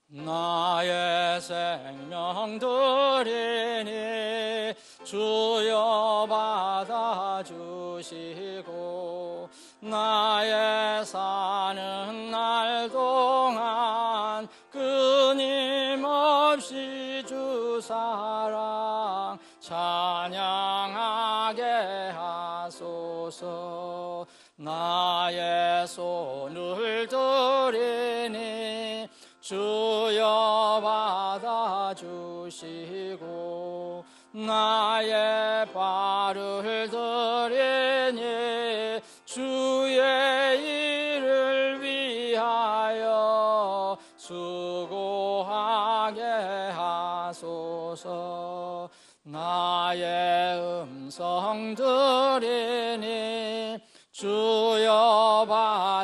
나의 생명 드리니 주여 받아주시고 나의 사는 날 동안 끊임없이 주 사랑 찬양하게 하소서. 나의 손을 드리니 주여 받아주시고 나의 발을 드리니 주의 일을 위하여 수고하게 하소서. 나의 음성 드리니 주여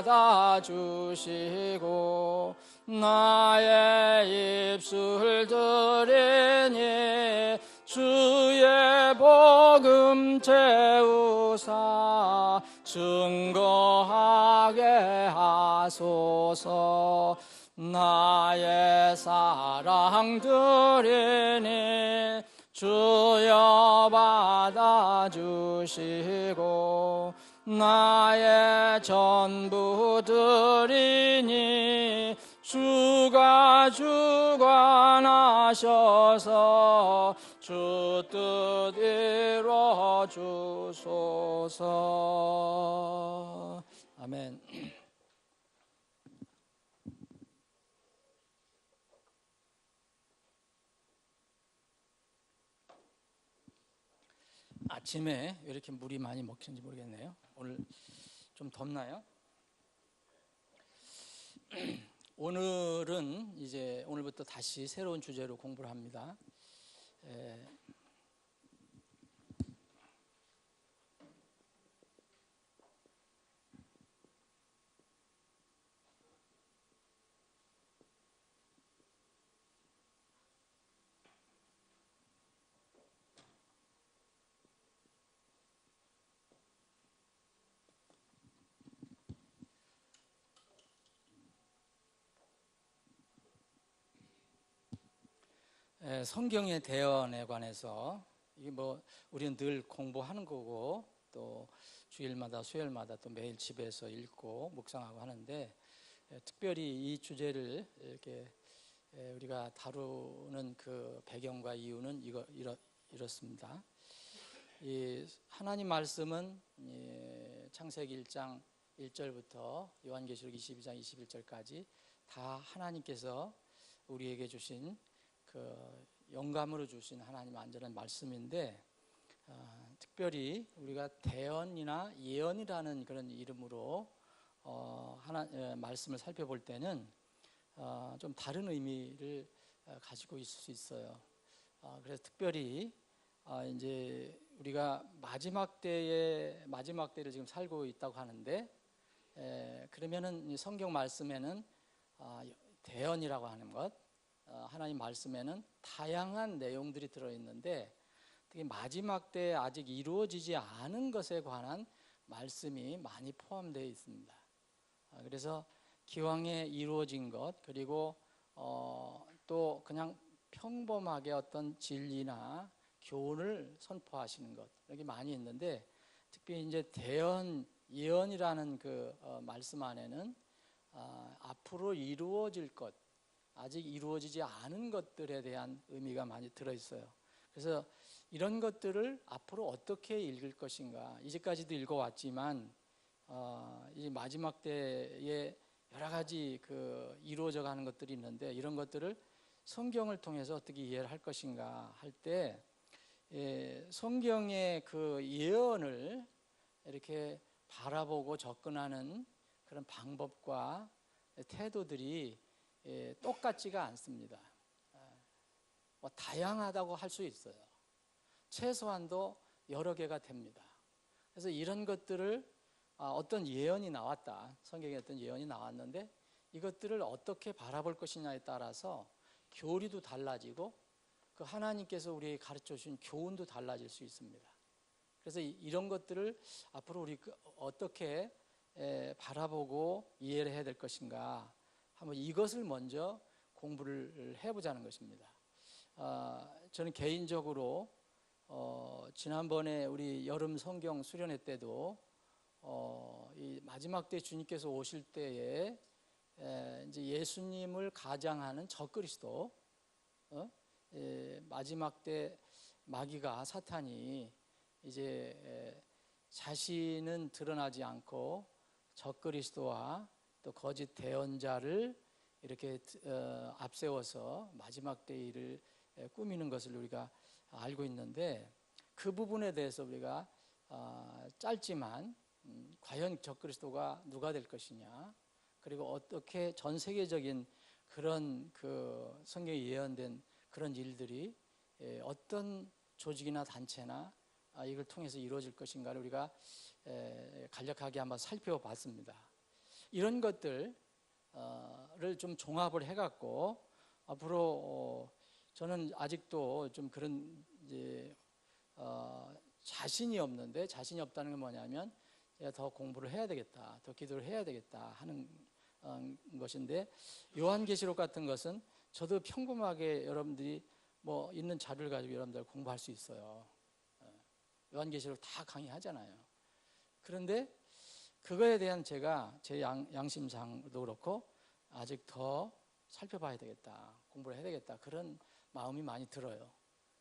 받아주시고 나의 입술 드리니 주의 복음 채우사 증거하게 하소서. 나의 사랑 드리니 주여 받아주시고 나의 전부 드리니 주가 주관하셔서 주 뜻 이루어 주소서. 아멘. 아침에 왜 이렇게 물이 많이 먹히는지 모르겠네요. 오늘 좀 덥나요? 오늘은 이제 오늘부터 다시 새로운 주제로 공부를 합니다. 성경의 대언에 관해서 이게 뭐 우리는 늘 공부하는 거고 또 주일마다 수요일마다 또 매일 집에서 읽고 묵상하고 하는데 특별히 이 주제를 이렇게 우리가 다루는 그 배경과 이유는 이렇습니다. 이 하나님 말씀은 창세기 1장 1절부터 요한계시록 22장 21절까지 다 하나님께서 우리에게 주신 그 영감으로 주신 하나님 안전한 말씀인데 특별히 우리가 대언이나 예언이라는 그런 이름으로 말씀을 살펴볼 때는 좀 다른 의미를 가지고 있을 수 있어요. 그래서 특별히 이제 우리가 마지막 때를 지금 살고 있다고 하는데 그러면은 성경 말씀에는 대언이라고 하는 것, 하나님 말씀에는 다양한 내용들이 들어있는데 특히 마지막 때에 아직 이루어지지 않은 것에 관한 말씀이 많이 포함되어 있습니다. 그래서 기왕에 이루어진 것 그리고 또 그냥 평범하게 어떤 진리나 교훈을 선포하시는 것 이렇게 많이 있는데 특히 이제 대언, 예언이라는 그 말씀 안에는 앞으로 이루어질 것 아직 이루어지지 않은 것들에 대한 의미가 많이 들어있어요. 그래서 이런 것들을 앞으로 어떻게 읽을 것인가 이제까지도 읽어왔지만 이 마지막 때에 여러 가지 그 이루어져 가는 것들이 있는데 이런 것들을 성경을 통해서 어떻게 이해를 할 것인가 할 때 성경의 그 예언을 이렇게 바라보고 접근하는 그런 방법과 태도들이 똑같지가 않습니다. 뭐 다양하다고 할 수 있어요. 최소한도 여러 개가 됩니다. 그래서 이런 것들을 어떤 예언이 나왔다. 성경에 어떤 예언이 나왔는데 이것들을 어떻게 바라볼 것이냐에 따라서 교리도 달라지고 그 하나님께서 우리에게 가르쳐 주신 교훈도 달라질 수 있습니다. 그래서 이런 것들을 앞으로 우리 어떻게 바라보고 이해를 해야 될 것인가 한번 이것을 먼저 공부를 해보자는 것입니다. 저는 개인적으로 지난번에 우리 여름 성경 수련회 때도 이 마지막 때 주님께서 오실 때에 이제 예수님을 가장하는 적그리스도, 마지막 때 마귀가 사탄이 이제 자신은 드러나지 않고 적그리스도와 또 거짓 대언자를 이렇게 앞세워서 마지막 때 일을 꾸미는 것을 우리가 알고 있는데, 그 부분에 대해서 우리가 짧지만 과연 적그리스도가 누가 될 것이냐, 그리고 어떻게 전 세계적인 그런 그 성경에 예언된 그런 일들이 어떤 조직이나 단체나 이걸 통해서 이루어질 것인가를 우리가 간략하게 한번 살펴봤습니다. 이런 것들을 좀 종합을 해갖고 앞으로 저는 아직도 좀 그런 이제 자신이 없는데, 자신이 없다는 건 뭐냐면 제가 더 공부를 해야 되겠다, 더 기도를 해야 되겠다 하는 것인데, 요한계시록 같은 것은 저도 평범하게 여러분들이 뭐 있는 자료를 가지고 여러분들 공부할 수 있어요. 요한계시록 다 강의하잖아요. 그런데 그거에 대한 제가 제 양심상도 그렇고 아직 더 살펴봐야 되겠다, 공부를 해야 되겠다, 그런 마음이 많이 들어요.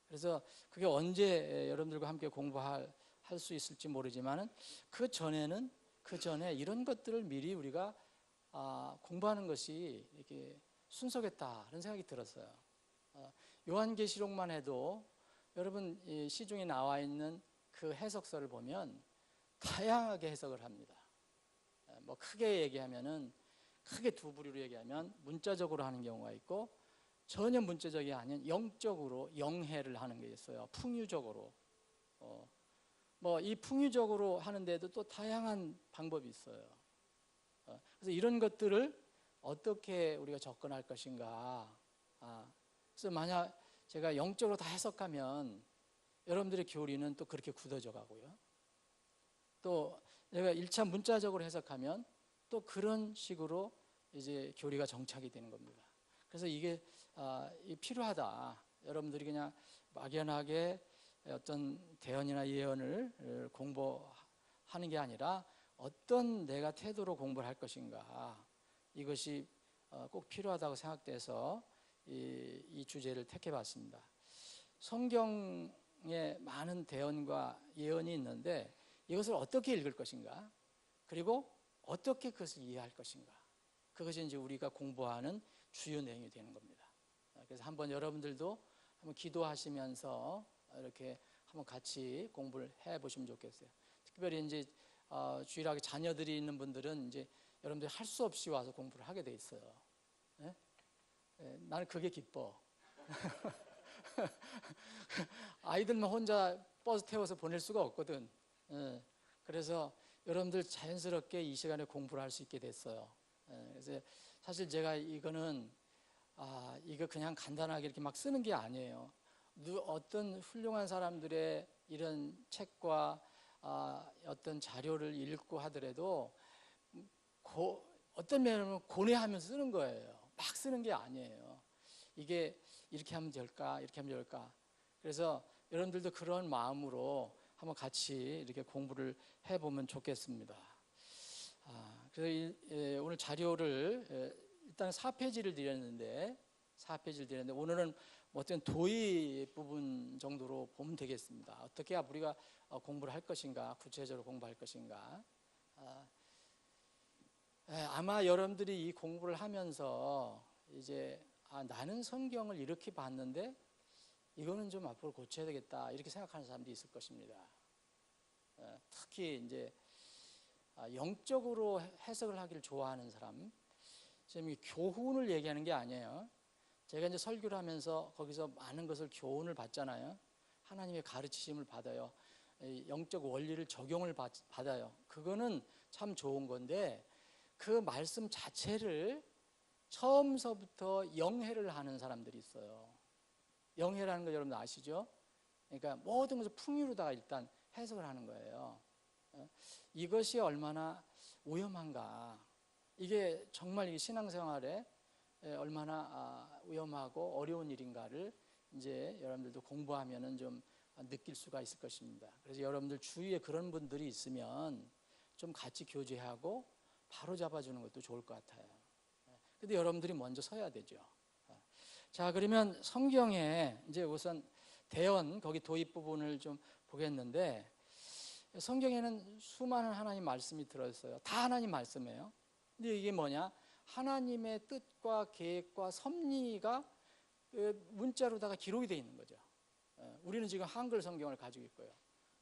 그래서 그게 언제 여러분들과 함께 공부할 수 있을지 모르지만은 그 전에 이런 것들을 미리 우리가 공부하는 것이 이렇게 순서겠다 하는 생각이 들었어요. 요한계시록만 해도 여러분 이 시중에 나와 있는 그 해석서를 보면 다양하게 해석을 합니다. 뭐 크게 얘기하면은, 크게 두 부류로 얘기하면 문자적으로 하는 경우가 있고, 전혀 문자적이 아닌 영적으로 영해를 하는 게 있어요. 풍유적으로. 뭐 이 풍유적으로 하는데도 또 다양한 방법이 있어요. 그래서 이런 것들을 어떻게 우리가 접근할 것인가. 그래서 만약 제가 영적으로 다 해석하면 여러분들의 교리는 또 그렇게 굳어져 가고요. 또 내가 1차 문자적으로 해석하면 또 그런 식으로 이제 교리가 정착이 되는 겁니다. 그래서 이게 필요하다. 여러분들이 그냥 막연하게 어떤 대언이나 예언을 공부하는 게 아니라 어떤 내가 태도로 공부를 할 것인가, 이것이 꼭 필요하다고 생각돼서 이 주제를 택해봤습니다. 성경에 많은 대언과 예언이 있는데 이것을 어떻게 읽을 것인가, 그리고 어떻게 그것을 이해할 것인가, 그것이 이제 우리가 공부하는 주요 내용이 되는 겁니다. 그래서 한번 여러분들도 한번 기도하시면서 이렇게 한번 같이 공부를 해보시면 좋겠어요. 특별히 이제 주일학교 자녀들이 있는 분들은 이제 여러분들이 할 수 없이 와서 공부를 하게 돼 있어요. 네? 나는 그게 기뻐. 아이들만 혼자 버스 태워서 보낼 수가 없거든. 그래서 여러분들 자연스럽게 이 시간에 공부를 할 수 있게 됐어요. 그래서 사실 제가 이거는 이거 그냥 간단하게 이렇게 막 쓰는 게 아니에요. 어떤 훌륭한 사람들의 이런 책과 어떤 자료를 읽고 하더라도 어떤 면에는 고뇌하면서 쓰는 거예요. 막 쓰는 게 아니에요. 이게 이렇게 하면 될까, 이렇게 하면 될까. 그래서 여러분들도 그런 마음으로 한번 같이 이렇게 공부를 해보면 좋겠습니다. 그래서 오늘 자료를 일단 4페이지를 드렸는데 오늘은 어떤 도의 부분 정도로 보면 되겠습니다. 어떻게 우리가 공부를 할 것인가, 구체적으로 공부할 것인가. 아마 여러분들이 이 공부를 하면서 이제 나는 성경을 이렇게 봤는데 이거는 좀 앞으로 고쳐야 되겠다, 이렇게 생각하는 사람도 있을 것입니다. 특히 이제 영적으로 해석을 하기를 좋아하는 사람, 지금 교훈을 얘기하는 게 아니에요. 제가 이제 설교를 하면서 거기서 많은 것을 교훈을 받잖아요. 하나님의 가르치심을 받아요. 영적 원리를 적용을 받아요. 그거는 참 좋은 건데 그 말씀 자체를 처음서부터 영해를 하는 사람들이 있어요. 영해라는 거 여러분 아시죠? 그러니까 모든 것을 풍유로다가 일단 해석을 하는 거예요. 이것이 얼마나 위험한가. 이게 정말 이 신앙생활에 얼마나 위험하고 어려운 일인가를 이제 여러분들도 공부하면은 좀 느낄 수가 있을 것입니다. 그래서 여러분들 주위에 그런 분들이 있으면 좀 같이 교제하고 바로 잡아주는 것도 좋을 것 같아요. 근데 여러분들이 먼저 서야 되죠. 자, 그러면 성경에 이제 우선 대언 거기 도입 부분을 좀 보겠는데, 성경에는 수많은 하나님 말씀이 들어있어요. 다 하나님 말씀이에요. 근데 이게 뭐냐? 하나님의 뜻과 계획과 섭리가 문자로다가 기록이 되어 있는 거죠. 우리는 지금 한글 성경을 가지고 있고요.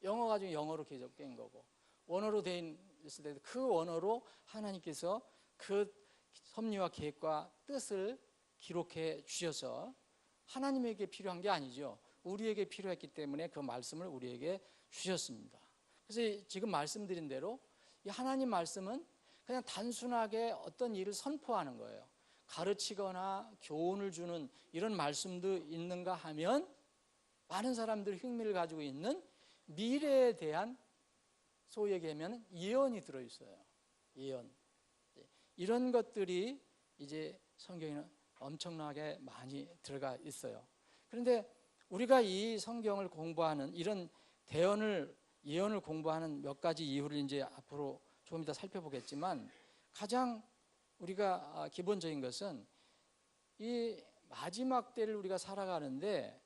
영어 가지고 영어로 기록된 거고, 원어로 되어 있을 때 그 원어로 하나님께서 그 섭리와 계획과 뜻을 기록해 주셔서 하나님에게 필요한 게 아니죠. 우리에게 필요했기 때문에 그 말씀을 우리에게 주셨습니다. 그래서 지금 말씀드린 대로 이 하나님 말씀은 그냥 단순하게 어떤 일을 선포하는 거예요. 가르치거나 교훈을 주는 이런 말씀도 있는가 하면 많은 사람들이 흥미를 가지고 있는 미래에 대한 소위 얘기하면 예언이 들어있어요. 예언. 이런 것들이 이제 성경에는 엄청나게 많이 들어가 있어요. 그런데 우리가 이 성경을 공부하는 이런 예언을 공부하는 몇 가지 이유를 이제 앞으로 조금 이따 살펴보겠지만, 가장 우리가 기본적인 것은 이 마지막 때를 우리가 살아가는데,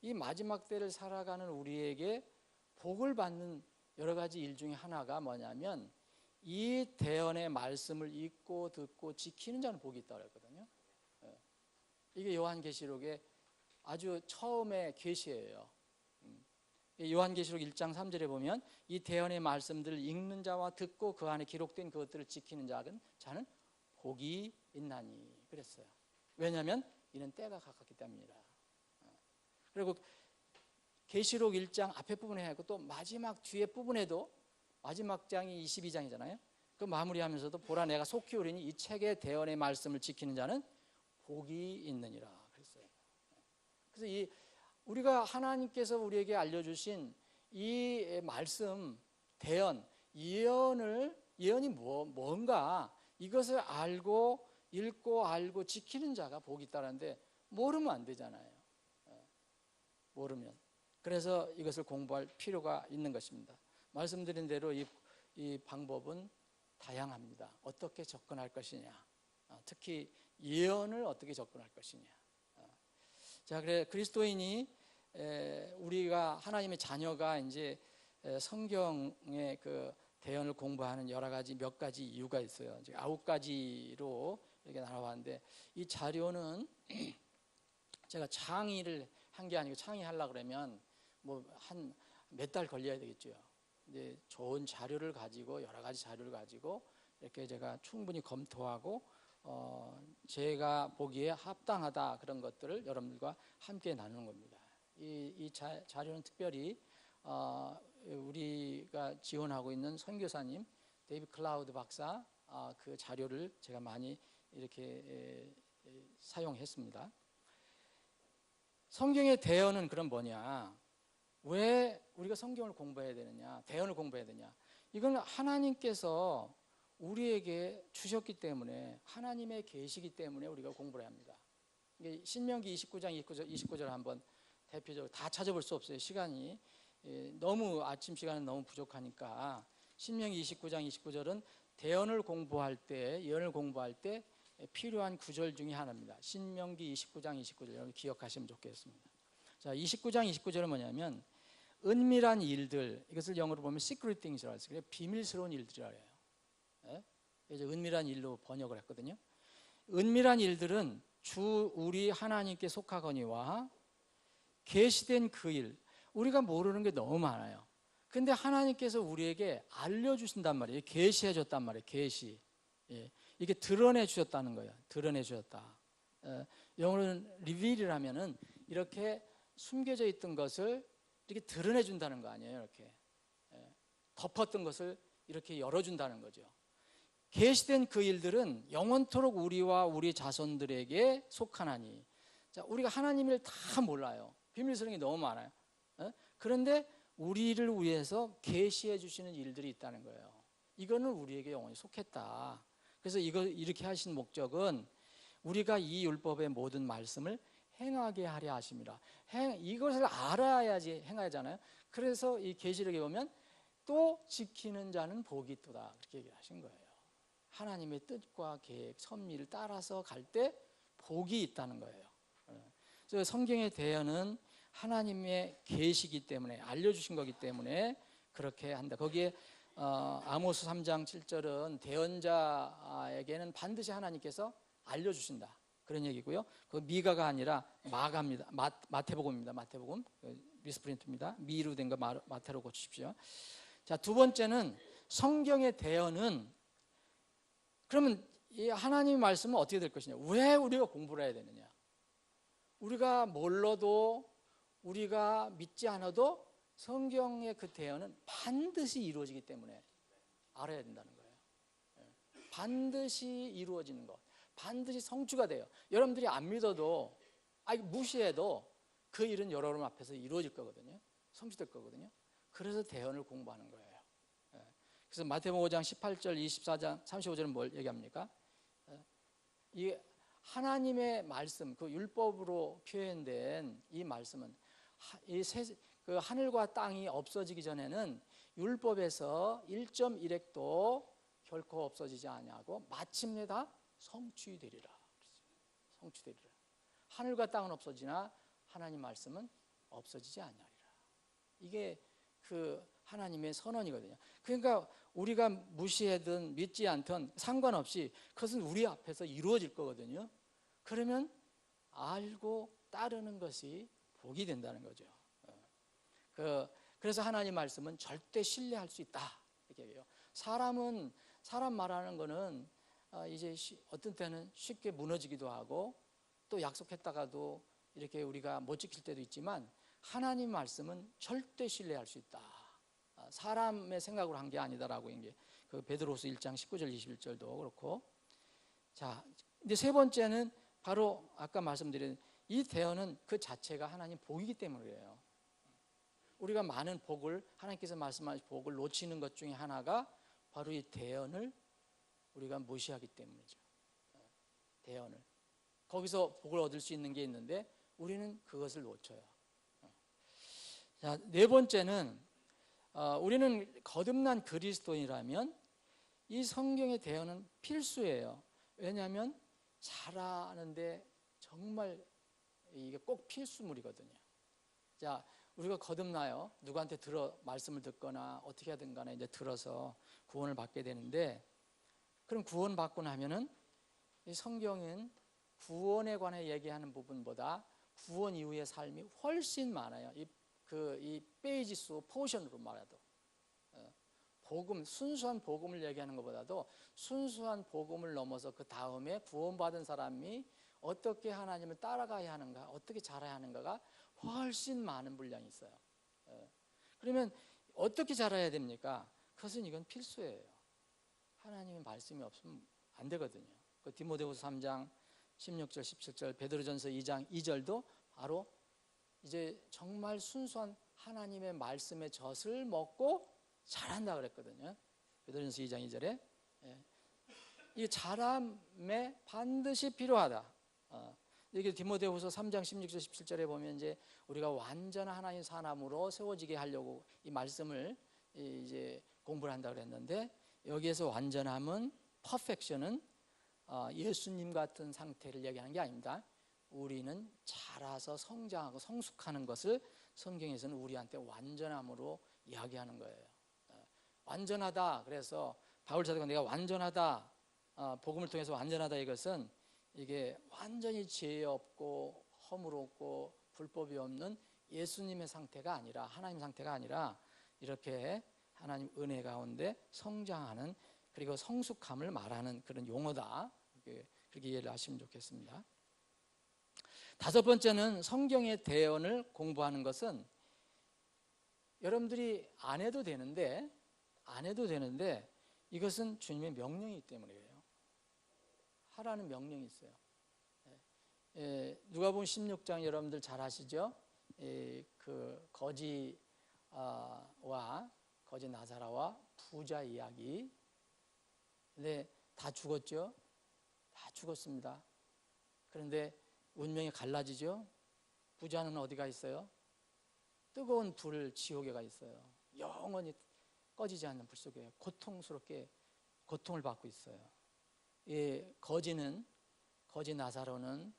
이 마지막 때를 살아가는 우리에게 복을 받는 여러 가지 일 중에 하나가 뭐냐면, 이 대언의 말씀을 읽고 듣고 지키는 자는 복이 있다고 했거든요. 이게 요한계시록의 아주 처음의 계시예요. 요한계시록 1장 3절에 보면 이 대언의 말씀들을 읽는 자와 듣고 그 안에 기록된 그것들을 지키는 자는 복이 있나니 그랬어요. 왜냐하면 이는 때가 가깝기 때문이라. 그리고 계시록 1장 앞에 부분에 하고 또 마지막 뒤에 부분에도, 마지막 장이 22장이잖아요. 그 마무리하면서도 보라 내가 속히 오리니 이 책의 대언의 말씀을 지키는 자는 복이 있느니라 그랬어요. 그래서 우리가 하나님께서 우리에게 알려주신 이 말씀, 대언, 예언이 뭔가 이것을 읽고 알고 지키는 자가 복이 있다는데 모르면 안 되잖아요. 모르면. 그래서 이것을 공부할 필요가 있는 것입니다. 말씀드린 대로 이 방법은 다양합니다. 어떻게 접근할 것이냐, 특히 예언을 어떻게 접근할 것이냐. 자, 그래 그리스도인이 우리가 하나님의 자녀가 이제 성경의 그 대언을 공부하는 몇 가지 이유가 있어요. 이제 9가지로 이렇게 나눠봤는데, 이 자료는 제가 창의를 한 게 아니고, 창의하려고 그러면 뭐 한 몇 달 걸려야 되겠죠. 이제 좋은 자료를 가지고, 여러 가지 자료를 가지고 이렇게 제가 충분히 검토하고 제가 보기에 합당하다 그런 것들을 여러분들과 함께 나누는 겁니다. 이 자료는 특별히 우리가 지원하고 있는 선교사님 데이비드 클라우드 박사 그 자료를 제가 많이 이렇게 사용했습니다. 성경의 대언은 그럼 뭐냐? 왜 우리가 성경을 공부해야 되느냐? 대언을 공부해야 되냐? 이건 하나님께서 우리에게 주셨기 때문에, 하나님의 계시이기 때문에 우리가 공부를 합니다. 신명기 29장 29절 한번 대표적으로 다 찾아볼 수 없어요. 시간이 너무, 아침 시간은 너무 부족하니까. 신명기 29장 29절은 대언을 공부할 때, 예언을 공부할 때 필요한 구절 중에 하나입니다. 신명기 29장 29절 여러분 기억하시면 좋겠습니다. 자, 29장 29절은 뭐냐면 은밀한 일들, 이것을 영어로 보면 secret things이라고 해서 비밀스러운 일들이라고 해요. 이제 은밀한 일로 번역을 했거든요. 은밀한 일들은 주 우리 하나님께 속하거니와 계시된 그 일, 우리가 모르는 게 너무 많아요. 근데 하나님께서 우리에게 알려주신단 말이에요. 계시해 줬단 말이에요. 계시. 이게 드러내 주셨다는 거예요. 드러내 주셨다. 영어로는 리빌이라면은 이렇게 숨겨져 있던 것을 이렇게 드러내 준다는 거 아니에요. 이렇게 덮었던 것을 이렇게 열어준다는 거죠. 계시된 그 일들은 영원토록 우리와 우리 자손들에게 속하나니. 자, 우리가 하나님을 다 몰라요. 비밀스러운 게 너무 많아요. 그런데 우리를 위해서 계시해 주시는 일들이 있다는 거예요. 이거는 우리에게 영원히 속했다. 그래서 이거 이렇게 하신 목적은 우리가 이 율법의 모든 말씀을 행하게 하려 하심이라. 이것을 알아야지 행하잖아요. 그래서 이 계시록에 보면 또 지키는 자는 복이 있도다 그렇게 얘기하신 거예요. 하나님의 뜻과 계획, 섭리를 따라서 갈 때 복이 있다는 거예요. 그래서 성경의 대언은 하나님의 계시기 때문에, 알려주신 거기 때문에 그렇게 한다. 거기에 아모스 3장 7절은 대언자에게는 반드시 하나님께서 알려주신다 그런 얘기고요. 그 미가가 아니라 마가입니다. 마태복음입니다. 마태복음 미스프린트입니다. 미로 된 거 마태로 고치십시오. 자, 두 번째는 성경의 대언은, 그러면 이 하나님의 말씀은 어떻게 될 것이냐? 왜 우리가 공부를 해야 되느냐? 우리가 몰라도, 우리가 믿지 않아도 성경의 그 대언은 반드시 이루어지기 때문에 알아야 된다는 거예요. 반드시 이루어지는 것, 반드시 성취가 돼요. 여러분들이 안 믿어도, 무시해도 그 일은 여러분 앞에서 이루어질 거거든요. 성취될 거거든요. 그래서 대언을 공부하는 거예요. 그래서 마태복음 5장 18절, 24장 35절은 뭘 얘기합니까? 이 하나님의 말씀, 그 율법으로 표현된 이 말씀은 그 하늘과 땅이 없어지기 전에는 율법에서 1.1획도 결코 없어지지 아니하고 마침내 다 성취되리라. 성취되리라. 하늘과 땅은 없어지나 하나님 말씀은 없어지지 아니하리라. 이게 그 하나님의 선언이거든요. 그러니까 우리가 무시하든 믿지 않든 상관없이 그것은 우리 앞에서 이루어질 거거든요. 그러면 알고 따르는 것이 복이 된다는 거죠. 그래서 하나님 말씀은 절대 신뢰할 수 있다 이렇게 얘기해요. 사람 말하는 거는 이제 어떤 때는 쉽게 무너지기도 하고 또 약속했다가도 이렇게 우리가 못 지킬 때도 있지만 하나님 말씀은 절대 신뢰할 수 있다. 사람의 생각으로 한 게 아니다라고 이제 그 베드로서 1장 19절 21절도 그렇고. 자, 근데 세 번째는 바로 아까 말씀드린 이 대언은 그 자체가 하나님 복이기 때문이에요. 우리가 많은 복을, 하나님께서 말씀하신 복을 놓치는 것 중에 하나가 바로 이 대언을 우리가 무시하기 때문이죠. 대언을. 거기서 복을 얻을 수 있는 게 있는데 우리는 그것을 놓쳐요. 자, 네 번째는 우리는 거듭난 그리스도인이라면 이 성경의 대언은 필수예요. 왜냐하면 잘하는데 정말 이게 꼭 필수물이거든요. 자, 우리가 거듭나요. 누구한테 말씀을 듣거나 어떻게 하든 간에 이제 들어서 구원을 받게 되는데, 그럼 구원받고 나면은 이 성경은 구원에 관해 얘기하는 부분보다 구원 이후의 삶이 훨씬 많아요. 이 페이지 수 포션으로 말해도 복음, 순수한 복음을 얘기하는 것보다도 순수한 복음을 넘어서 그 다음에 구원받은 사람이 어떻게 하나님을 따라가야 하는가, 어떻게 자라야 하는가가 훨씬 많은 분량이 있어요. 그러면 어떻게 자라야 됩니까? 그것은 이건 필수예요. 하나님의 말씀이 없으면 안 되거든요. 그 디모데후서 3장 16절 17절, 베드로전서 2장 2절도 바로 이제 정말 순수한 하나님의 말씀의 젖을 먹고 자란다 그랬거든요. 베드로전서 2장 2절에 이 자람에 반드시 필요하다. 이게 디모데후서 3장 16절 17절에 보면 이제 우리가 완전한 하나님 사람으로 세워지게 하려고 이 말씀을 이제 공부를 한다 그랬는데, 여기에서 완전함은, 퍼펙션은 예수님 같은 상태를 얘기하는 게 아닙니다. 우리는 자라서 성장하고 성숙하는 것을 성경에서는 우리한테 완전함으로 이야기하는 거예요. 완전하다. 그래서 바울 사도가 내가 완전하다, 복음을 통해서 완전하다, 이것은 이게 완전히 죄 없고 허물 없고 불법이 없는 예수님의 상태가 아니라, 하나님 상태가 아니라 이렇게 하나님 은혜 가운데 성장하는, 그리고 성숙함을 말하는 그런 용어다. 그렇게 이해를 하시면 좋겠습니다. 다섯 번째는 성경의 대언을 공부하는 것은 여러분들이 안 해도 되는데 이것은 주님의 명령이기 때문이에요. 하라는 명령이 있어요. 누가복음 16장 여러분들 잘 아시죠? 그 거지 나사라와 부자 이야기. 근데 다 죽었죠? 다 죽었습니다. 그런데 운명이 갈라지죠. 부자는 어디가 있어요? 뜨거운 불 지옥에 가 있어요. 영원히 꺼지지 않는 불 속에 고통스럽게 고통을 받고 있어요. 이 거지 나사로는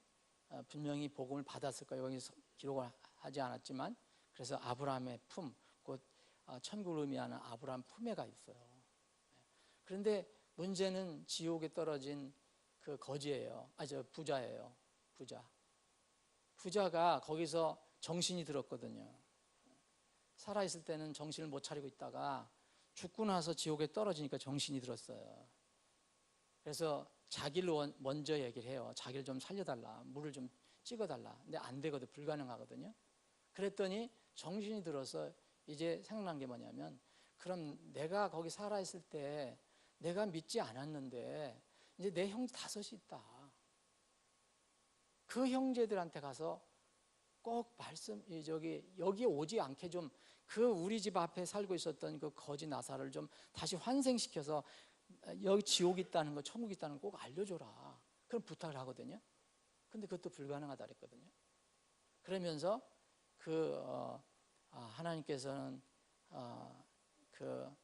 분명히 복음을 받았을 거예요. 여기서 기록을 하지 않았지만, 그래서 아브라함의 품, 곧 천국을 의미하는 아브라함 품에 가 있어요. 그런데 문제는 지옥에 떨어진 그 거지예요. 부자예요. 부자가 거기서 정신이 들었거든요. 살아있을 때는 정신을 못 차리고 있다가 죽고 나서 지옥에 떨어지니까 정신이 들었어요. 그래서 자기를 먼저 얘기를 해요. 자기를 좀 살려달라, 물을 좀 찍어달라. 근데 안 되거든, 불가능하거든요. 그랬더니 정신이 들어서 이제 생각난 게 뭐냐면, 그럼 내가 거기 살아있을 때 내가 믿지 않았는데 이제 내 형제 5이 있다. 그 형제들한테 가서 꼭 여기 오지 않게 좀, 그 우리 집 앞에 살고 있었던 그 거지 나사를 좀 다시 환생시켜서 여기 지옥이 있다는 거, 천국이 있다는 거 꼭 알려줘라. 그런 부탁을 하거든요. 근데 그것도 불가능하다 그랬거든요. 그러면서 하나님께서는 그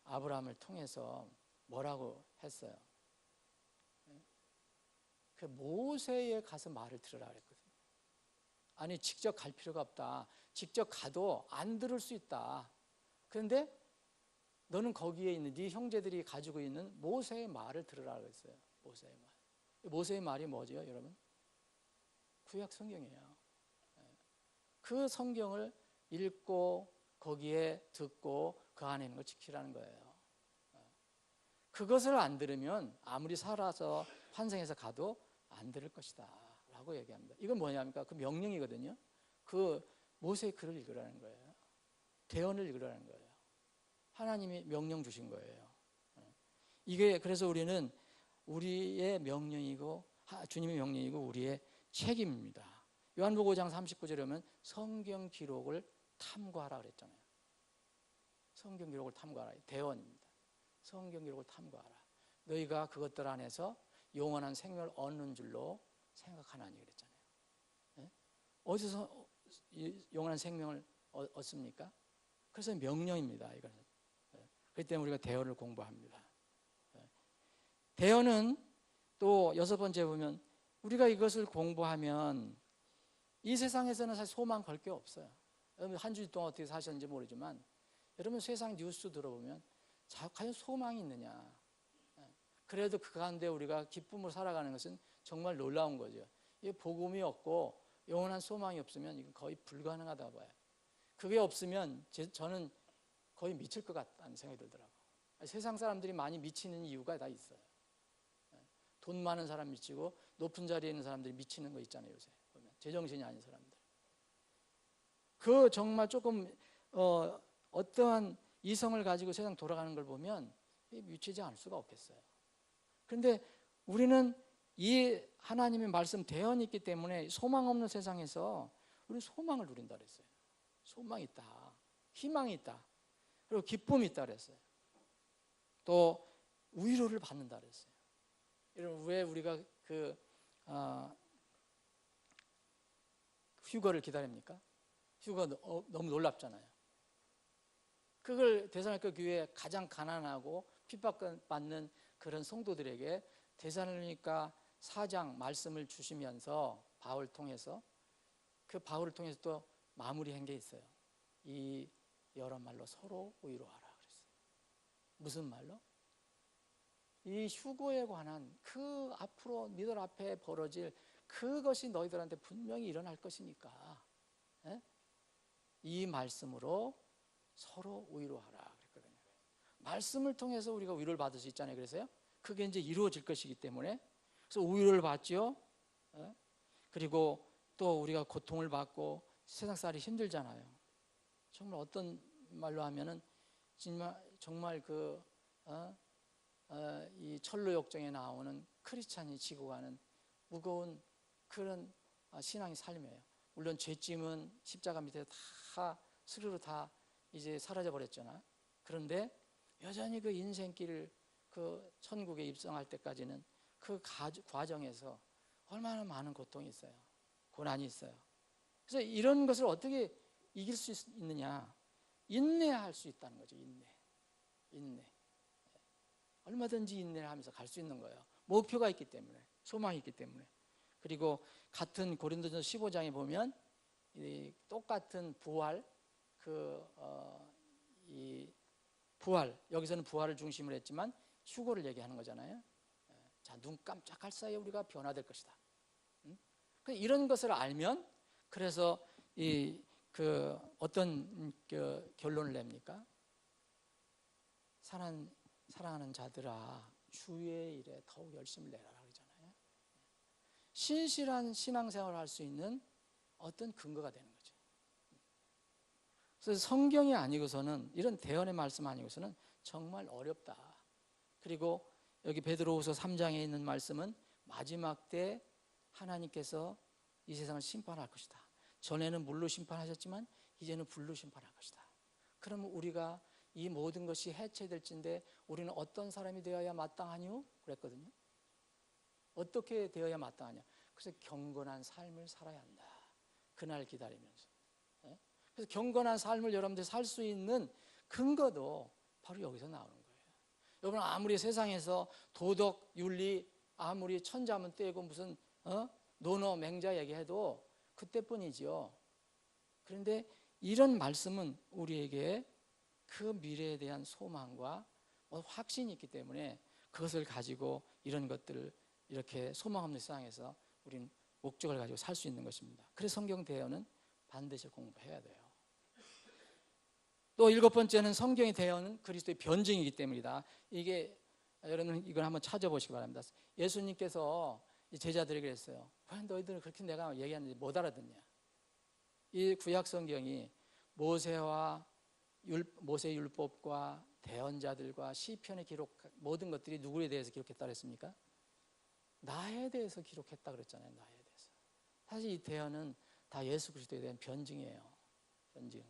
아브라함을 통해서 뭐라고 했어요? 그 모세에 가서 말을 들으라 그랬거든요. 아니, 직접 갈 필요가 없다. 직접 가도 안 들을 수 있다. 그런데 너는 거기에 있는 네 형제들이 가지고 있는 모세의 말을 들으라 그랬어요. 모세의 말. 모세의 말이 뭐죠, 여러분? 구약 성경이에요. 그 성경을 읽고 거기에 듣고 그 안에 있는 걸 지키라는 거예요. 그것을 안 들으면 아무리 살아서 환생해서 가도 안 들을 것이다 라고 얘기합니다. 이건 뭐냐니까 그 명령이거든요. 그 모세의 글을 읽으라는 거예요. 대언을 읽으라는 거예요. 하나님이 명령 주신 거예요. 이게 그래서 우리는 우리의 명령이고 주님의 명령이고 우리의 책임입니다. 요한복음 5장 39절에 보면 성경 기록을 탐구하라 그랬잖아요. 성경 기록을 탐구하라. 대언입니다. 성경 기록을 탐구하라. 너희가 그것들 안에서 영원한 생명을 얻는 줄로 생각하나니 그랬잖아요. 어디서 영원한 생명을 얻습니까? 그래서 명령입니다. 이거는. 그렇기 때문에 우리가 대언을 공부합니다. 대언은 또 6번째 보면 우리가 이것을 공부하면 이 세상에서는 사실 소망 걸 게 없어요. 여러분 한 주 동안 어떻게 사셨는지 모르지만 여러분 세상 뉴스 들어보면 과연 소망이 있느냐. 그래도 그 가운데 우리가 기쁨으로 살아가는 것은 정말 놀라운 거죠. 이 복음이 없고 영원한 소망이 없으면 이건 거의 불가능하다고 봐요. 그게 없으면 저는 거의 미칠 것 같다는 생각이 들더라고요. 세상 사람들이 많이 미치는 이유가 다 있어요. 돈 많은 사람 미치고 높은 자리에 있는 사람들이 미치는 거 있잖아요. 요새 보면 제정신이 아닌 사람들. 그 정말 조금 어떠한 이성을 가지고 세상 돌아가는 걸 보면 미치지 않을 수가 없겠어요. 그런데 우리는 이 하나님의 말씀 대언이 있기 때문에 소망 없는 세상에서 우리는 소망을 누린다 그랬어요. 소망이 있다. 희망이 있다. 그리고 기쁨이 있다 그랬어요. 또 위로를 받는다 그랬어요. 여러분 왜 우리가 휴거를 기다립니까? 휴거 너무 놀랍잖아요. 그걸 데살로니가 교회에 가장 가난하고 핍박받는 그런 성도들에게 데살로니가 4장 말씀을 주시면서 바울을 통해서 또 마무리한 게 있어요. 이 여러 말로 서로 위로하라 그랬어요. 무슨 말로? 이 휴거에 관한 그 앞으로 너희들 앞에 벌어질 그것이 너희들한테 분명히 일어날 것이니까 이 말씀으로 서로 위로하라 그랬거든요. 말씀을 통해서 우리가 위로를 받을 수 있잖아요. 그래서요. 그게 이제 이루어질 것이기 때문에 그래서 위로를 받죠. 그리고 또 우리가 고통을 받고 세상 살이 힘들잖아요. 정말 어떤 말로 하면은 정말 이 철로역정에 나오는 크리스찬이 지고 가는 무거운 그런 신앙의 삶이에요. 물론 죄짐은 십자가 밑에 다 스스로 다 이제 사라져 버렸잖아. 그런데 여전히 그 인생길을 그 천국에 입성할 때까지는 그 과정에서 얼마나 많은 고통이 있어요. 고난이 있어요. 그래서 이런 것을 어떻게 이길 수 있느냐? 인내할 수 있다는 거죠. 인내. 얼마든지 인내를 하면서 갈 수 있는 거예요. 목표가 있기 때문에, 소망이 있기 때문에. 그리고 같은 고린도전서 15장에 보면 이 똑같은 부활, 이 부활, 여기서는 부활을 중심으로 했지만 휴거를 얘기하는 거잖아요. 자, 눈 깜짝할 사이에 우리가 변화될 것이다. 이런 것을 알면, 그래서 어떤 결론을 냅니까? 사랑하는 자들아, 주의 일에 더욱 열심을 내라 그러잖아요. 신실한 신앙생활을 할 수 있는 어떤 근거가 되는 거죠. 그래서 성경이 아니고서는, 이런 대언의 말씀 아니고서는 정말 어렵다. 그리고 여기 베드로후서 3장에 있는 말씀은 마지막 때 하나님께서 이 세상을 심판할 것이다. 전에는 물로 심판하셨지만 이제는 불로 심판할 것이다. 그러면 우리가 이 모든 것이 해체될진데 우리는 어떤 사람이 되어야 마땅하뇨? 그랬거든요. 어떻게 되어야 마땅하냐? 그래서 경건한 삶을 살아야 한다. 그날 기다리면서. 그래서 경건한 삶을 여러분들이 살 수 있는 근거도 바로 여기서 나오는 거예요. 여러분, 아무리 세상에서 도덕, 윤리, 아무리 천자문 떼고 무슨 논어, 맹자 얘기해도 그때뿐이지요. 그런데 이런 말씀은 우리에게 그 미래에 대한 소망과 확신이 있기 때문에 그것을 가지고 이런 것들을 이렇게 소망 없는 세상에서 우리는 목적을 가지고 살 수 있는 것입니다. 그래서 성경 대언은 반드시 공부해야 돼요. 또 7번째는 성경의 대언은 그리스도의 변증이기 때문이다. 이게 여러분 이걸 한번 찾아보시기 바랍니다. 예수님께서 제자들에게 그랬어요. 왜 너희들은 그렇게 내가 얘기하는지 못 알아듣냐? 이 구약 성경이 모세 율법과 대언자들과 시편의 기록 모든 것들이 누구에 대해서 기록했다 그랬습니까? 나에 대해서 기록했다 그랬잖아요. 나에 대해서. 사실 이 대언은 다 예수 그리스도에 대한 변증이에요. 변증.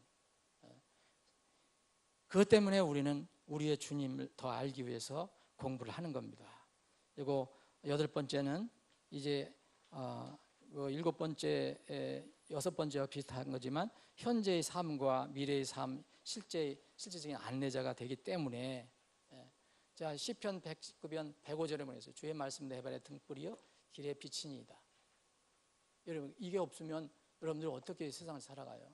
그것 때문에 우리는 우리의 주님을 더 알기 위해서 공부를 하는 겁니다. 그리고 8번째는 이제 7번째, 6번째와 비슷한 거지만 현재의 삶과 미래의 삶, 실제적인 안내자가 되기 때문에. 자, 시편 119편 105절에 보내서 주의 말씀 해발의 등불이요 길의 빛이니이다. 여러분, 이게 없으면 여러분들 어떻게 세상을 살아가요?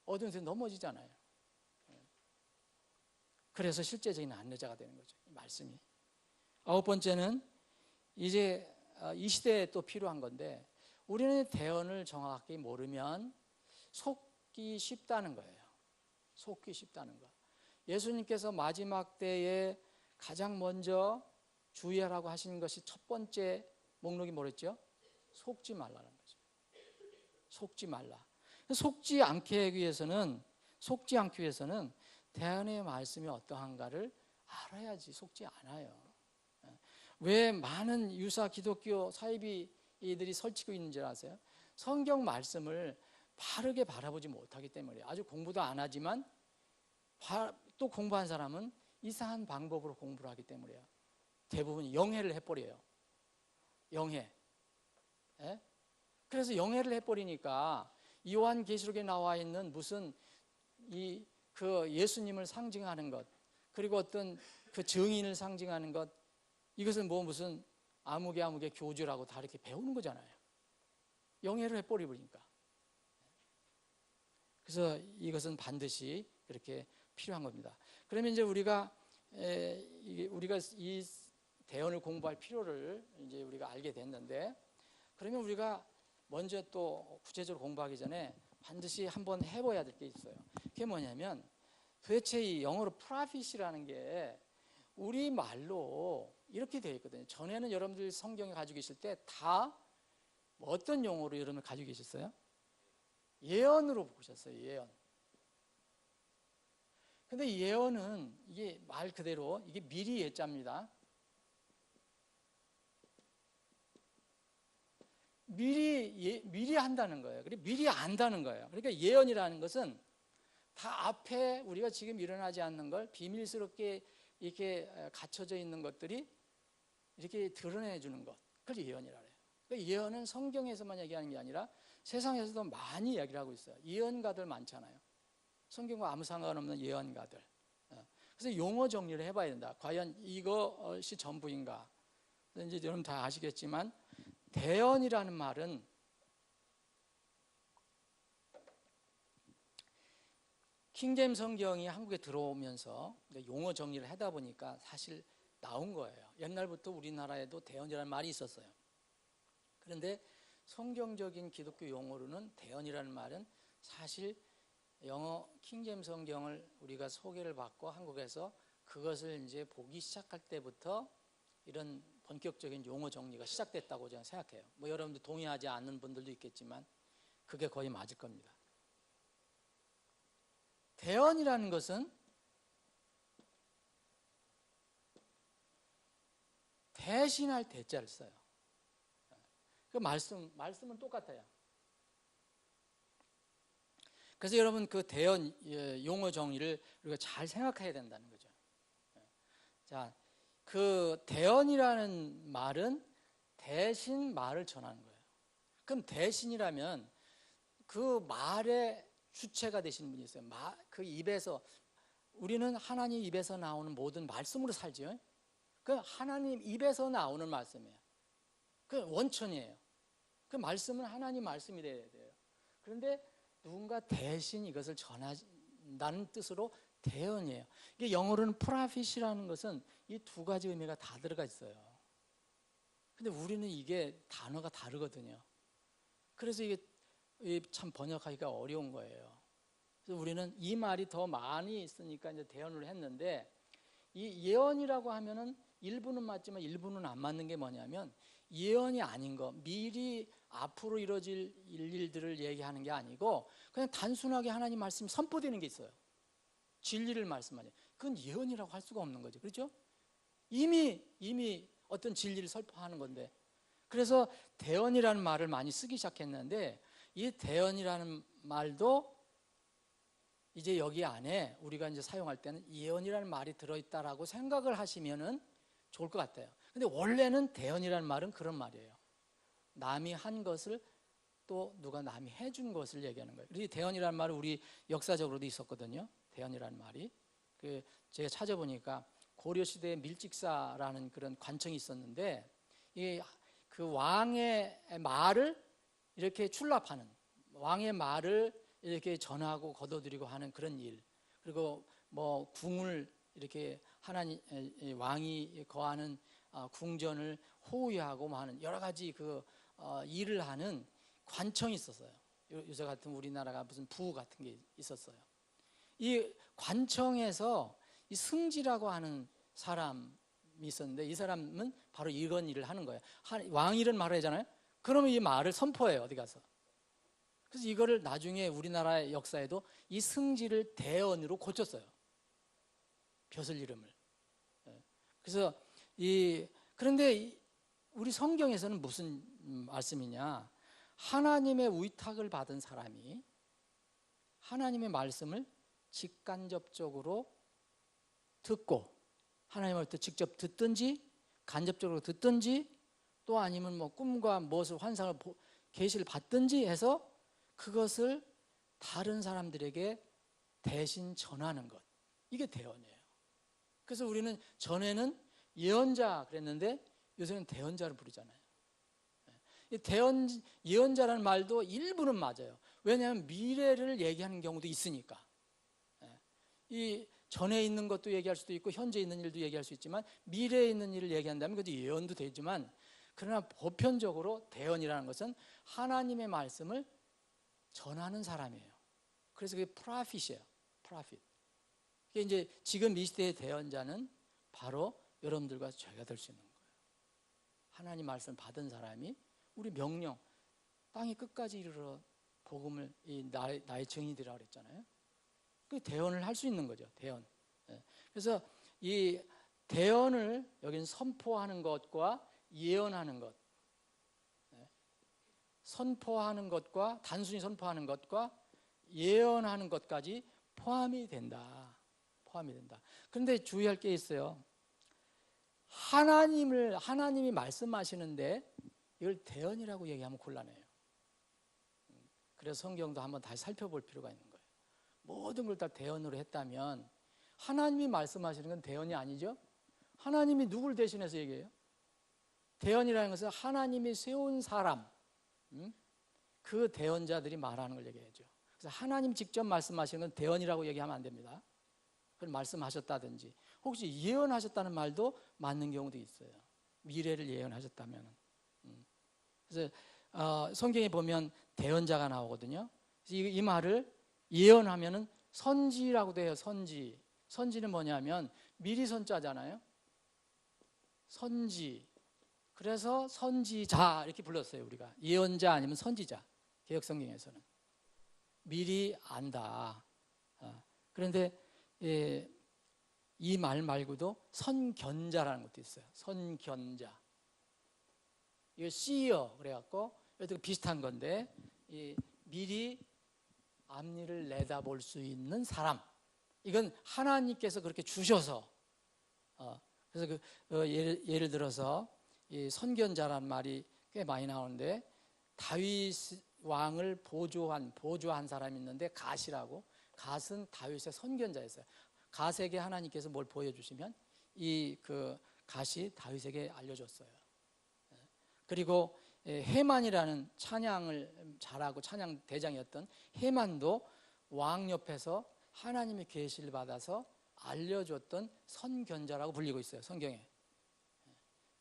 어두운 데서 넘어지잖아요. 그래서 실제적인 안내자가 되는 거죠, 이 말씀이. 9번째는 이제 이 시대에 또 필요한 건데, 우리는 대언을 정확하게 모르면 속기 쉽다는 거예요. 속기 쉽다는 거. 예수님께서 마지막 때에 가장 먼저 주의하라고 하신 것이 첫 번째 목록이 뭐랬죠? 속지 말라는 거죠. 속지 말라. 속지 않기 위해서는 대언의 말씀이 어떠한가를 알아야지 속지 않아요. 왜 많은 유사 기독교 사이비들이 설치고 있는 줄 아세요? 성경 말씀을 바르게 바라보지 못하기 때문에. 아주 공부도 안 하지만 또 공부한 사람은 이상한 방법으로 공부를 하기 때문에요. 대부분 영해를 해버려요. 영해. 그래서 영해를 해버리니까 요한계시록에 나와 있는 무슨 그 예수님을 상징하는 것, 그리고 어떤 그 증인을 상징하는 것, 이것은 무슨 아무개 교주라고 다 이렇게 배우는 거잖아요. 영해를 해버리니까. 그래서 이것은 반드시 그렇게 필요한 겁니다. 그러면 이제 우리가 이 대언을 공부할 필요를 이제 우리가 알게 됐는데, 그러면 우리가 먼저 또 구체적으로 공부하기 전에 반드시 한번 해봐야 될 게 있어요. 그게 뭐냐면, 도대체 이 영어로 프라핏이라는 게 우리 말로 이렇게 되어 있거든요. 전에는 여러분들 성경에 가지고 계실 때 다 어떤 용어로 여러분들 가지고 계셨어요? 예언으로 보셨어요. 예언. 근데 예언은 이게 말 그대로 이게 미리 예자입니다. 미리 한다는 거예요. 그리고 미리 안다는 거예요. 그러니까 예언이라는 것은 다 앞에 우리가 지금 일어나지 않는 걸 비밀스럽게 이렇게 갇혀져 있는 것들이 이렇게 드러내 주는 것. 그걸 예언이라 해요. 예언은 성경에서만 얘기하는 게 아니라 세상에서도 많이 이야기를 하고 있어요. 예언가들 많잖아요. 성경과 아무 상관없는 예언가들. 그래서 용어 정리를 해봐야 된다. 과연 이것이 전부인가? 이제 여러분 다 아시겠지만 대언이라는 말은 킹제임 성경이 한국에 들어오면서 용어 정리를 하다 보니까 사실 나온 거예요. 옛날부터 우리나라에도 대언이라는 말이 있었어요. 그런데 성경적인 기독교 용어로는 대언이라는 말은 사실 영어 킹제임 성경을 우리가 소개를 받고 한국에서 그것을 이제 보기 시작할 때부터 이런 본격적인 용어 정리가 시작됐다고 저는 생각해요. 뭐 여러분들 동의하지 않는 분들도 있겠지만 그게 거의 맞을 겁니다. 대언이라는 것은 대신할 대자를 써요. 그 말씀은 똑같아요. 그래서 여러분 그 대언 용어 정의를 우리가 잘 생각해야 된다는 거죠. 자, 그 대언이라는 말은 대신 말을 전하는 거예요. 그럼 대신이라면 그 말의 주체가 되시는 분이 있어요. 그 입에서 우리는 하나님 입에서 나오는 모든 말씀으로 살죠. 그 하나님 입에서 나오는 말씀이에요. 그 원천이에요. 그 말씀은 하나님 말씀이 돼야 돼요. 그런데 누군가 대신 이것을 전한다는 뜻으로 대언이에요. 이게 영어로는 프라핏이라는 것은 이 두 가지 의미가 다 들어가 있어요. 근데 우리는 이게 단어가 다르거든요. 그래서 이게 참 번역하기가 어려운 거예요. 그래서 우리는 이 말이 더 많이 있으니까 이제 대언을 했는데, 이 예언이라고 하면은 일부는 맞지만 일부는 안 맞는 게 뭐냐면, 예언이 아닌 거, 미리 앞으로 이루어질 일들을 얘기하는 게 아니고 그냥 단순하게 하나님 말씀이 선포되는 게 있어요. 진리를 말씀하죠. 그건 예언이라고 할 수가 없는 거죠. 그렇죠? 이미 어떤 진리를 선포하는 건데, 그래서 대언이라는 말을 많이 쓰기 시작했는데, 이 대언이라는 말도 이제 여기 안에 우리가 이제 사용할 때는 예언이라는 말이 들어있다라고 생각을 하시면은 좋을 것 같아요. 근데 원래는 대언이라는 말은 그런 말이에요. 남이 한 것을 또 누가 남이 해준 것을 얘기하는 거예요. 이 대언이라는 말은 우리 역사적으로도 있었거든요. 대언이라는 말이. 제가 찾아보니까 고려시대에 밀직사라는 그런 관청이 있었는데, 그 왕의 말을 이렇게 출납하는, 왕의 말을 이렇게 전하고 거둬들이고 하는 그런 일, 그리고 뭐 궁을 이렇게 하나님 왕이 거하는 궁전을 호위하고 하는 여러 가지 일을 하는 관청이 있었어요. 요새 같은 우리나라가 무슨 부 같은 게 있었어요. 이 관청에서 이 승지라고 하는 사람이 있었는데, 이 사람은 바로 이런 일을 하는 거예요. 왕 이런 말을 하잖아요. 그러면 이 말을 선포해요, 어디 가서. 그래서 이거를 나중에 우리나라의 역사에도 이 승지를 대언으로 고쳤어요. 벼슬 이름을. 그래서 그런데 우리 성경에서는 무슨 말씀이냐? 하나님의 위탁을 받은 사람이 하나님의 말씀을 직간접적으로 듣고, 하나님을 직접 듣든지 간접적으로 듣든지, 또 아니면 뭐 꿈과 무엇을 환상을 계시를 받든지 해서 그것을 다른 사람들에게 대신 전하는 것, 이게 대언이에요. 그래서 우리는 전에는 예언자 그랬는데 요새는 대언자를 부르잖아요. 예언자라는 말도 일부는 맞아요. 왜냐하면 미래를 얘기하는 경우도 있으니까. 이 전에 있는 것도 얘기할 수도 있고 현재 있는 일도 얘기할 수 있지만, 미래에 있는 일을 얘기한다면 그것도 예언도 되지만, 그러나 보편적으로 대언이라는 것은 하나님의 말씀을 전하는 사람이에요. 그래서 그게 프라핏이에요. 프라핏. 이게 이제 지금 이 시대의 대언자는 바로 여러분들과 저희가 될 수 있는 거예요. 하나님 말씀을 받은 사람이 우리 명령, 땅의 끝까지 이르러 복음을 나의 증인들이라고 그랬잖아요. 그 대언을 할 수 있는 거죠. 대언. 그래서 이 대언을 여기는 선포하는 것과 예언하는 것, 선포하는 것과 단순히 선포하는 것과 예언하는 것까지 포함이 된다. 포함이 된다. 그런데 주의할 게 있어요. 하나님이 말씀하시는데 이걸 대언이라고 얘기하면 곤란해요. 그래서 성경도 한번 다시 살펴볼 필요가 있는 거예요. 모든 걸 다 대언으로 했다면 하나님이 말씀하시는 건 대언이 아니죠? 하나님이 누굴 대신해서 얘기해요? 대언이라는 것은 하나님이 세운 사람, 그 대언자들이 말하는 걸 얘기하죠. 그래서 하나님 직접 말씀하시는 건 대언이라고 얘기하면 안 됩니다. 그걸 말씀하셨다든지 혹시 예언하셨다는 말도 맞는 경우도 있어요. 미래를 예언하셨다면. 그래서 성경에 보면 대언자가 나오거든요. 그래서 이 말을 예언하면은 선지라고도 해요. 선지. 선지는 뭐냐면 미리 선자잖아요. 선지. 그래서 선지자 이렇게 불렀어요. 우리가 예언자 아니면 선지자. 개역성경에서는 미리 안다. 그런데 이 말 말고도 선견자라는 것도 있어요. 선견자. 이거 seer 그래갖고 이것도 비슷한 건데 미리 앞일을 내다볼 수 있는 사람. 이건 하나님께서 그렇게 주셔서 그래서 예를 들어서 이 선견자란 말이 꽤 많이 나오는데 다윗 왕을 보조한 사람이 있는데 갓이라고. 갓은 다윗의 선견자였어요. 갓에게 하나님께서 뭘 보여주시면 이 갓이 다윗에게 알려줬어요. 그리고 해만이라는 찬양을 잘하고 찬양 대장이었던 해만도 왕 옆에서 하나님의 계시를 받아서 알려줬던 선견자라고 불리고 있어요. 성경에.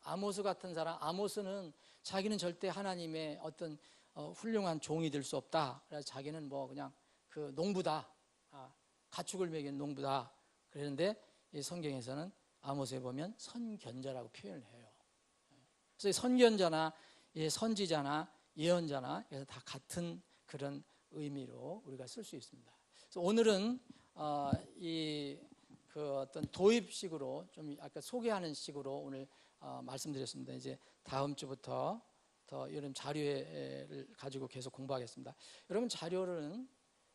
아모스 같은 사람, 아모스는 자기는 절대 하나님의 어떤 훌륭한 종이 될 수 없다. 그래서 자기는 뭐 그냥 농부다. 가축을 먹이는 농부다. 그런데 이 성경에서는 아모스에 보면 선견자라고 표현을 해요. 그래서 선견자나 선지자나 예언자나 그래서 다 같은 그런 의미로 우리가 쓸 수 있습니다. 그래서 오늘은 어떤 도입식으로 좀 아까 소개하는 식으로 오늘 말씀드렸습니다. 이제 다음 주부터 더 여러분 자료를 가지고 계속 공부하겠습니다. 여러분 자료는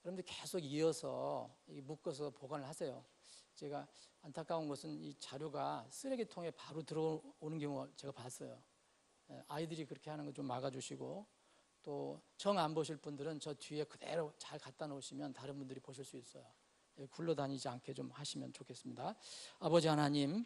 여러분들 계속 이어서 묶어서 보관을 하세요. 제가 안타까운 것은 이 자료가 쓰레기통에 바로 들어오는 경우 제가 봤어요. 아이들이 그렇게 하는 거 좀 막아주시고 또 정 안 보실 분들은 저 뒤에 그대로 잘 갖다 놓으시면 다른 분들이 보실 수 있어요. 굴러다니지 않게 좀 하시면 좋겠습니다. 아버지 하나님,